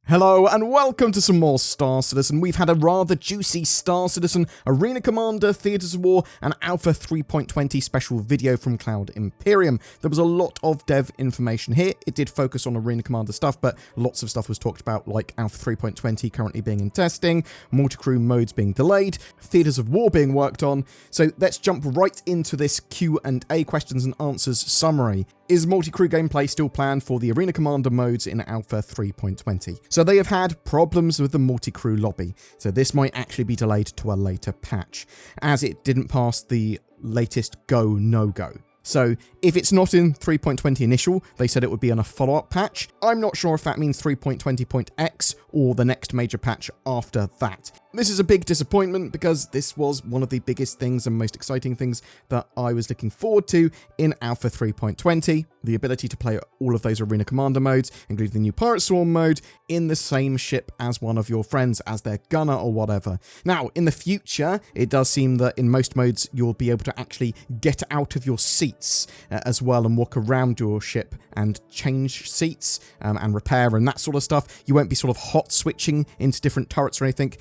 Hello and welcome to some more Star Citizen. We've had a rather juicy Star Citizen, Arena Commander, Theatres of War and Alpha 3.20 special video from Cloud Imperium. There was a lot of dev information here. It did focus on Arena Commander stuff, but lots of stuff was talked about, like Alpha 3.20 currently being in testing, MultiCrew modes being delayed, Theatres of War being worked on. So let's jump right into this Q&A questions and answers summary. Is MultiCrew gameplay still planned for the Arena Commander modes in Alpha 3.20? So they have had problems with the MultiCrew lobby, so this might actually be delayed to a later patch, as it didn't pass the latest go, no-go. So if it's not in 3.20 initial, they said it would be on a follow-up patch. I'm not sure if that means 3.20.x or the next major patch after that. This is a big disappointment because this was one of the biggest things and most exciting things that I was looking forward to in Alpha 3.20. The ability to play all of those Arena Commander modes, including the new Pirate Swarm mode, in the same ship as one of your friends, as their gunner or whatever. Now, in the future, it does seem that in most modes, you'll be able to actually get out of your seats as well and walk around your ship and change seats and repair and that sort of stuff. You won't be sort of hot switching into different turrets or anything.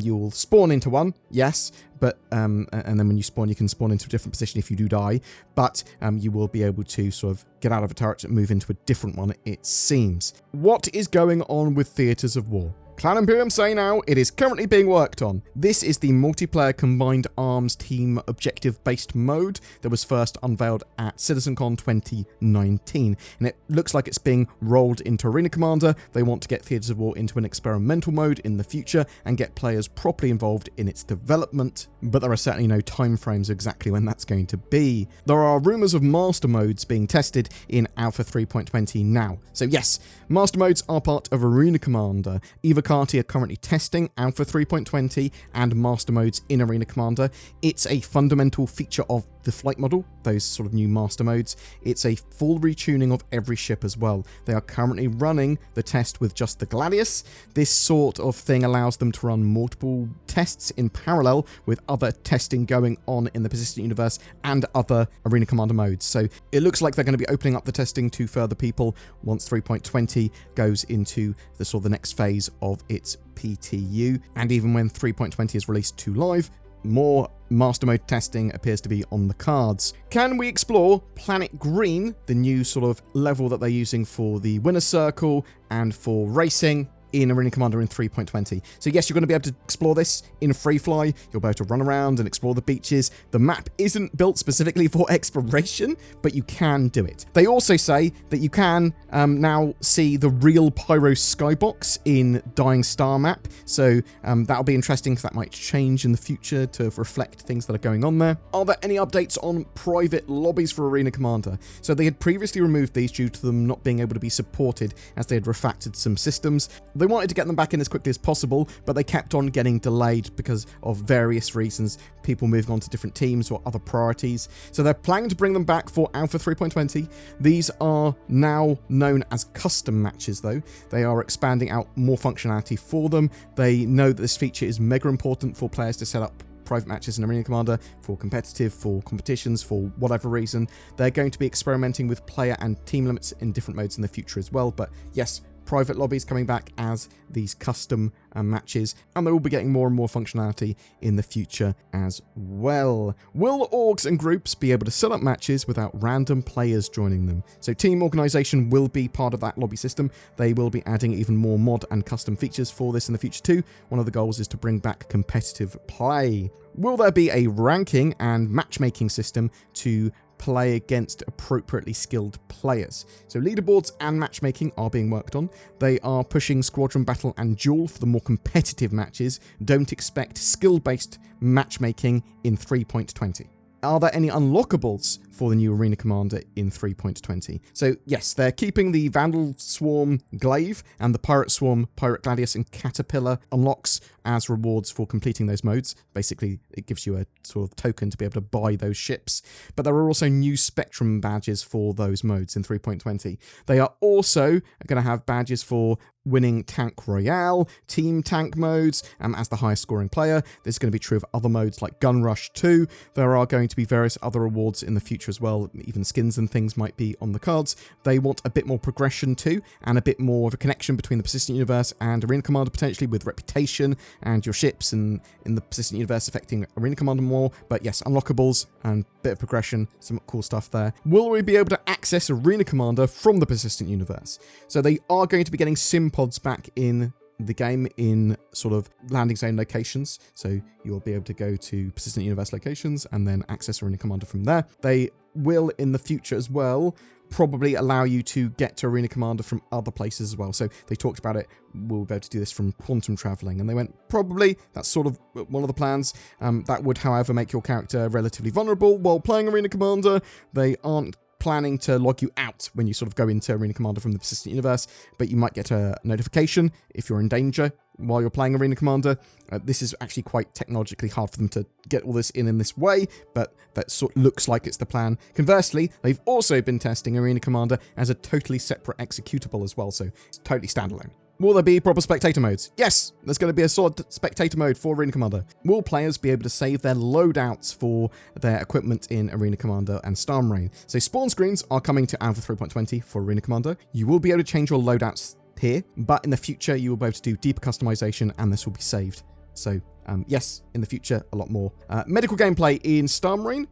You'll spawn into one, yes, but and then when you spawn, you can spawn into a different position if you do die, but you will be able to sort of get out of a turret and move into a different one, it seems. What is going on with Theatres of War? Cloud Imperium say now it is currently being worked on. This is the multiplayer combined arms team objective-based mode that was first unveiled at CitizenCon 2019, and it looks like it's being rolled into Arena Commander. They want to get Theatres of War into an experimental mode in the future and get players properly involved in its development, but there are certainly no timeframes exactly when that's going to be. There are rumours of master modes being tested in Alpha 3.20 now. So yes, master modes are part of Arena Commander. Evocati are currently testing Alpha 3.20 and master modes in Arena Commander. It's a fundamental feature of the flight model, those sort of new master modes. It's a full retuning of every ship as well. They are currently running the test with just the Gladius. This sort of thing allows them to run multiple tests in parallel with other testing going on in the persistent universe and other Arena Commander modes. So it looks like they're going to be opening up the testing to further people once 3.20 goes into the sort of the next phase of its PTU. And even when 3.20 is released to live, more master mode testing appears to be on the cards. Can we explore Planet Green, the new sort of level that they're using for the winner's circle and for racing in Arena Commander in 3.20. So yes, you're going to be able to explore this in free fly. You'll be able to run around and explore the beaches. The map isn't built specifically for exploration, but you can do it. They also say that you can now see the real Pyro skybox in Dying Star map. So that'll be interesting because that might change in the future to reflect things that are going on there. Are there any updates on private lobbies for Arena Commander? So they had previously removed these due to them not being able to be supported as they had refactored some systems. They wanted to get them back in as quickly as possible, but they kept on getting delayed because of various reasons, people moving on to different teams or other priorities. So they're planning to bring them back for Alpha 3.20. These are now known as custom matches, though. They are expanding out more functionality for them. They know that this feature is mega important for players to set up private matches in Arena Commander, for competitive, for competitions, for whatever reason. They're going to be experimenting with player and team limits in different modes in the future as well, but yes, private lobbies coming back as these custom matches, and they will be getting more and more functionality in the future as well. Will orgs and groups be able to set up matches without random players joining them? So team organization will be part of that lobby system. They will be adding even more mod and custom features for this in the future too. One of the goals is to bring back competitive play. Will there be a ranking and matchmaking system to play against appropriately skilled players? So leaderboards and matchmaking are being worked on. They are pushing Squadron, Battle and Duel for the more competitive matches. Don't expect skill-based matchmaking in 3.20. Are there any unlockables for the new Arena Commander in 3.20? So yes, they're keeping the Vandal Swarm Glaive and the Pirate Swarm, Pirate Gladius and Caterpillar unlocks as rewards for completing those modes. Basically, it gives you a sort of token to be able to buy those ships. But there are also new Spectrum badges for those modes in 3.20. They are also going to have badges for winning Tank Royale, Team Tank modes, as the highest scoring player. This is going to be true of other modes like Gun Rush 2. There are going to be various other awards in the future as well. Even skins and things might be on the cards. They want a bit more progression too, and a bit more of a connection between the Persistent Universe and Arena Commander, potentially with reputation and your ships and in the Persistent Universe affecting Arena Commander more. But yes, unlockables and bit of progression, some cool stuff there. Will we be able to access Arena Commander from the Persistent Universe? So they are going to be getting sim pods back in the game in sort of landing zone locations, so you'll be able to go to Persistent Universe locations and then access Arena Commander from there. They will in the future as well probably allow you to get to Arena Commander from other places as well. So they talked about it, we'll be able to do this from quantum traveling, and they went, probably, that's sort of one of the plans. That would, however, make your character relatively vulnerable while playing Arena Commander. They aren't planning to log you out when you sort of go into Arena Commander from the Persistent Universe, but you might get a notification if you're in danger while you're playing Arena Commander. This is actually quite technologically hard for them to get all this in this way, but that sort of looks like it's the plan. Conversely, they've also been testing Arena Commander as a totally separate executable as well, so it's totally standalone. Will there be proper spectator modes? Yes, there's going to be a solid spectator mode for Arena Commander. Will players be able to save their loadouts for their equipment in Arena Commander and StarEngine? So spawn screens are coming to Alpha 3.20 for Arena Commander. You will be able to change your loadouts here, but in the future you will be able to do deeper customization and this will be saved. So yes, in the future, a lot more. Medical gameplay in StarEngine?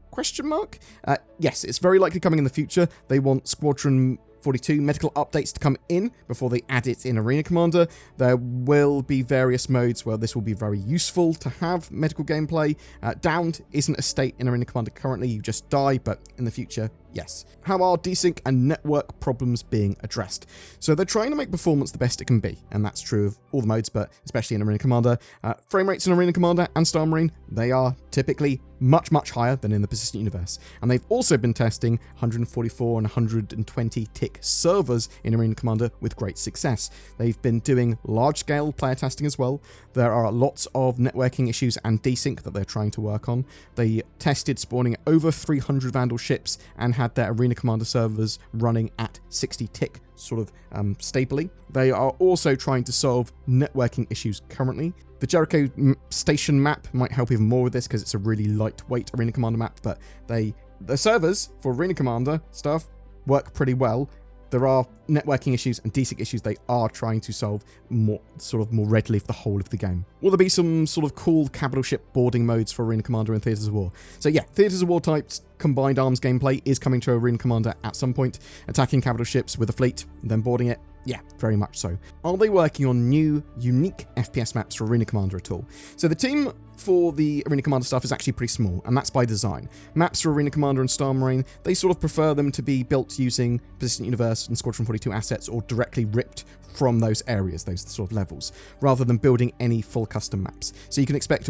Yes, it's very likely coming in the future. They want Squadron 42 medical updates to come in before they add it in Arena Commander. There will be various modes where this will be very useful to have medical gameplay. Downed isn't a state in Arena Commander currently, you just die, but in the future, yes. How are desync and network problems being addressed? So they're trying to make performance the best it can be, and that's true of all the modes, but especially in Arena Commander. Frame rates in Arena Commander and StarEngine, they are typically much higher than in the Persistent Universe. And they've also been testing 144 and 120 tick servers in Arena Commander with great success. They've been doing large-scale player testing as well. There are lots of networking issues and desync that they're trying to work on. They tested spawning over 300 Vandal ships and had their Arena Commander servers running at 60 tick sort of stably. They are also trying to solve networking issues currently. The Jericho station map might help even more with this because it's a really lightweight Arena Commander map, but the servers for Arena Commander stuff work pretty well. There are networking issues and desync issues they are trying to solve more readily for the whole of the game. Will there be some sort of cool capital ship boarding modes for Arena Commander and Theatres of War? So yeah, Theatres of War types combined arms gameplay is coming to Arena Commander at some point. Attacking capital ships with a fleet, then boarding it. Yeah, very much so. Are they working on new, unique FPS maps for Arena Commander at all? So the team for the Arena Commander stuff is actually pretty small, and that's by design. Maps for Arena Commander and StarEngine, they sort of prefer them to be built using Persistent Universe and Squadron 42 assets or directly ripped from those areas, those sort of levels, rather than building any full custom maps. So you can expect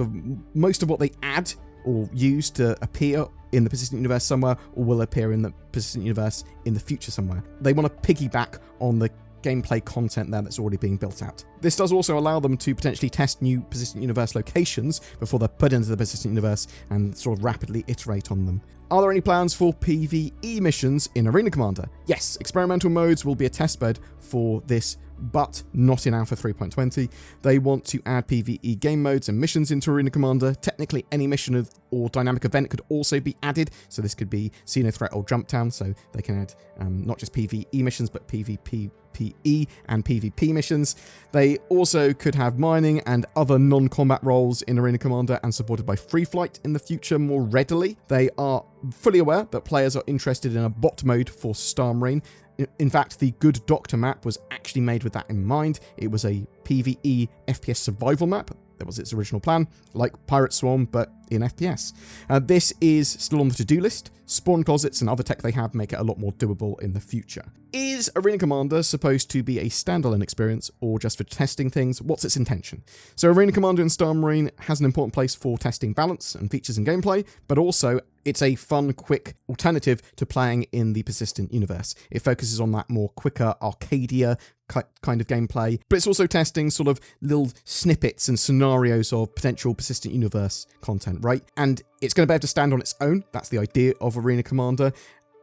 most of what they add or use to appear in the Persistent Universe somewhere, or will appear in the Persistent Universe in the future somewhere. They want to piggyback on the gameplay content there that's already being built out. This does also allow them to potentially test new Persistent Universe locations before they're put into the Persistent Universe and sort of rapidly iterate on them. Are there any plans for PvE missions in Arena Commander? Yes, experimental modes will be a testbed for this, but not in Alpha 3.20. They want to add PvE game modes and missions into Arena Commander. Technically, any mission or dynamic event could also be added, so this could be Xeno Threat or Jump Town, so they can add not just PvE missions, but PvP and PvP missions. They also could have mining and other non-combat roles in Arena Commander and supported by Free Flight in the future more readily. They are fully aware that players are interested in a bot mode for StarEngine. In fact, the Good Doctor map was actually made with that in mind. It was a PvE FPS survival map. That was its original plan, like Pirate Swarm, but in FPS. This is still on the to-do list. Spawn closets and other tech they have make it a lot more doable in the future. Is Arena Commander supposed to be a standalone experience or just for testing things? What's its intention? So Arena Commander in StarEngine has an important place for testing balance and features and gameplay, but also It's a fun, quick alternative to playing in the persistent universe. It focuses on that more quicker, arcadia kind of gameplay, but it's also testing sort of little snippets and scenarios of potential persistent universe content, right? And it's going to be able to stand on its own. That's the idea of Arena Commander.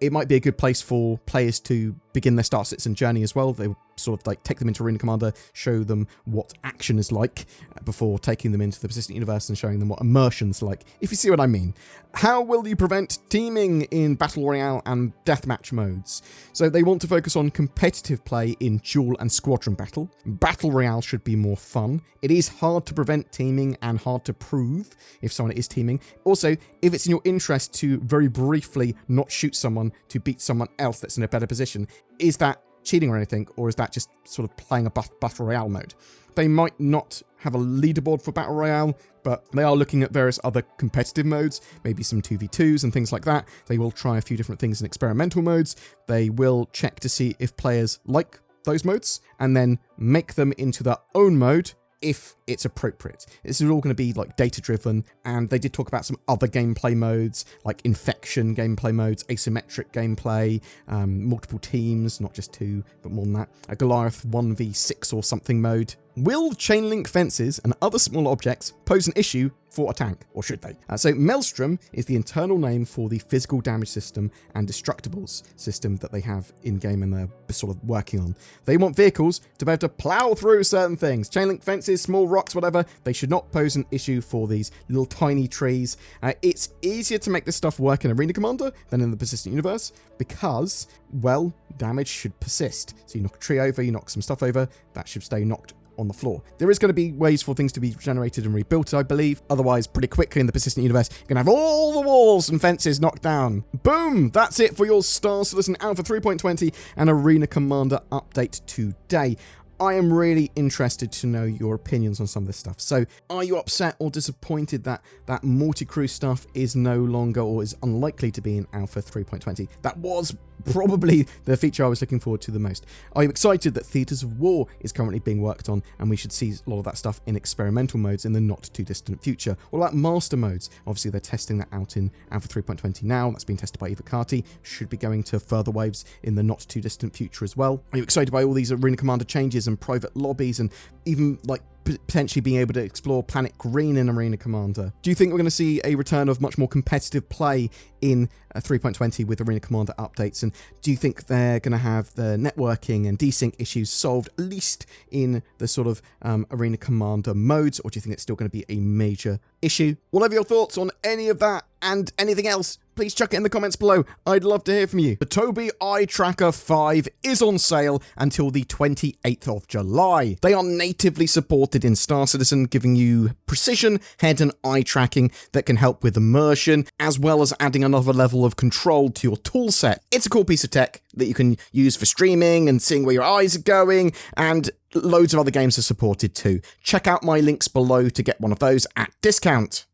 It might be a good place for players to begin their Star Citizen journey as well. They sort of like take them into Arena Commander, show them what action is like before taking them into the persistent universe and showing them what immersion's like, if you see what I mean. How will you prevent teaming in Battle Royale and Deathmatch modes? So they want to focus on competitive play in duel and squadron battle. Battle Royale should be more fun. It is hard to prevent teaming and hard to prove if someone is teaming. Also, if it's in your interest to very briefly not shoot someone to beat someone else that's in a better position, is that cheating or anything, or is that just sort of playing a Battle Royale mode? They might not have a leaderboard for Battle Royale, but they are looking at various other competitive modes, maybe some 2v2s and things like that. They will try a few different things in experimental modes. They will check to see if players like those modes, and then make them into their own mode if it's appropriate. This is all going to be like data-driven, and they did talk about some other gameplay modes, like infection gameplay modes, asymmetric gameplay, multiple teams, not just two, but more than that, a Goliath 1v6 or something mode. Will chain link fences and other small objects pose an issue for a tank, or should they? So Maelstrom is the internal name for the physical damage system and destructibles system that they have in-game and they're sort of working on. They want vehicles to be able to plow through certain things. Chain link fences, small rocks, whatever, they should not pose an issue for these little tiny trees. It's easier to make this stuff work in Arena Commander than in the persistent universe because, well, damage should persist. So you knock a tree over, you knock some stuff over, that should stay knocked on the floor. There is going to be ways for things to be generated and rebuilt, I believe. Otherwise, pretty quickly in the persistent universe, you're going to have all the walls and fences knocked down. Boom! That's it for your Star Citizen Alpha 3.20 and Arena Commander update today. I am really interested to know your opinions on some of this stuff. So, are you upset or disappointed that that MultiCrew stuff is no longer or is unlikely to be in Alpha 3.20? That was probably the feature I was looking forward to the most. Are you excited that Theatres of War is currently being worked on and we should see a lot of that stuff in experimental modes in the not too distant future? What about master modes? Obviously, they're testing that out in Alpha 3.20 now. That's being tested by Evocati. Should be going to further waves in the not too distant future as well. Are you excited by all these Arena Commander changes and private lobbies and even like potentially being able to explore Planet Green in Arena Commander? Do you think we're going to see a return of much more competitive play in 3.20 with Arena Commander updates? And do you think they're going to have the networking and desync issues solved, at least in the sort of Arena Commander modes? Or do you think it's still going to be a major issue? Whatever your thoughts on any of that and anything else, please chuck it in the comments below. I'd love to hear from you. The Tobii Eye Tracker 5 is on sale until the 28th of July. They are natively supported in Star Citizen, giving you precision head and eye tracking that can help with immersion, as well as adding another level of control to your toolset. It's a cool piece of tech that you can use for streaming and seeing where your eyes are going, and loads of other games are supported too. Check out my links below to get one of those at discount.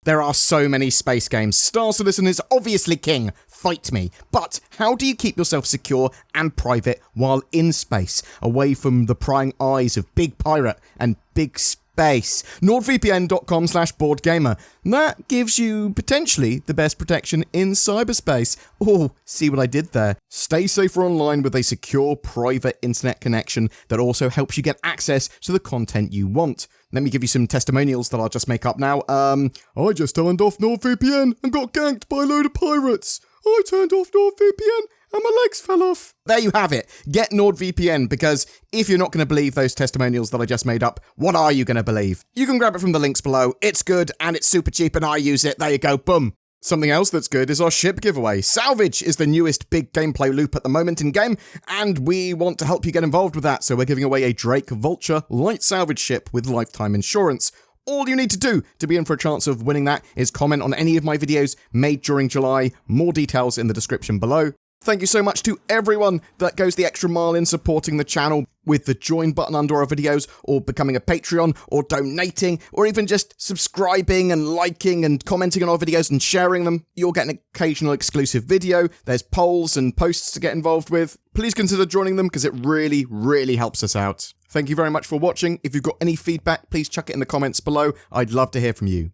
There are so many space games. Star Citizen is obviously king. Fight me. But how do you keep yourself secure and private while in space, away from the prying eyes of Big Pirate and Big Space? NordVPN.com/BoredGamer. That gives you potentially the best protection in cyberspace. Oh, see what I did there? Stay safer online with a secure private internet connection that also helps you get access to the content you want. Let me give you some testimonials that I'll just make up now. I just turned off NordVPN and got ganked by a load of pirates. I turned off NordVPN and my legs fell off. There you have it. Get NordVPN, because if you're not going to believe those testimonials that I just made up, what are you going to believe? You can grab it from the links below. It's good and it's super cheap and I use it. There you go. Boom. Something else that's good is our ship giveaway. Salvage is the newest big gameplay loop at the moment in game, and we want to help you get involved with that, so we're giving away a Drake Vulture light salvage ship with lifetime insurance. All you need to do to be in for a chance of winning that is comment on any of my videos made during July. More details in the description below. Thank you so much to everyone that goes the extra mile in supporting the channel with the join button under our videos, or becoming a Patreon, or donating, or even just subscribing and liking and commenting on our videos and sharing them. You'll get an occasional exclusive video. There's polls and posts to get involved with. Please consider joining them because it really, really helps us out. Thank you very much for watching. If you've got any feedback, please chuck it in the comments below. I'd love to hear from you.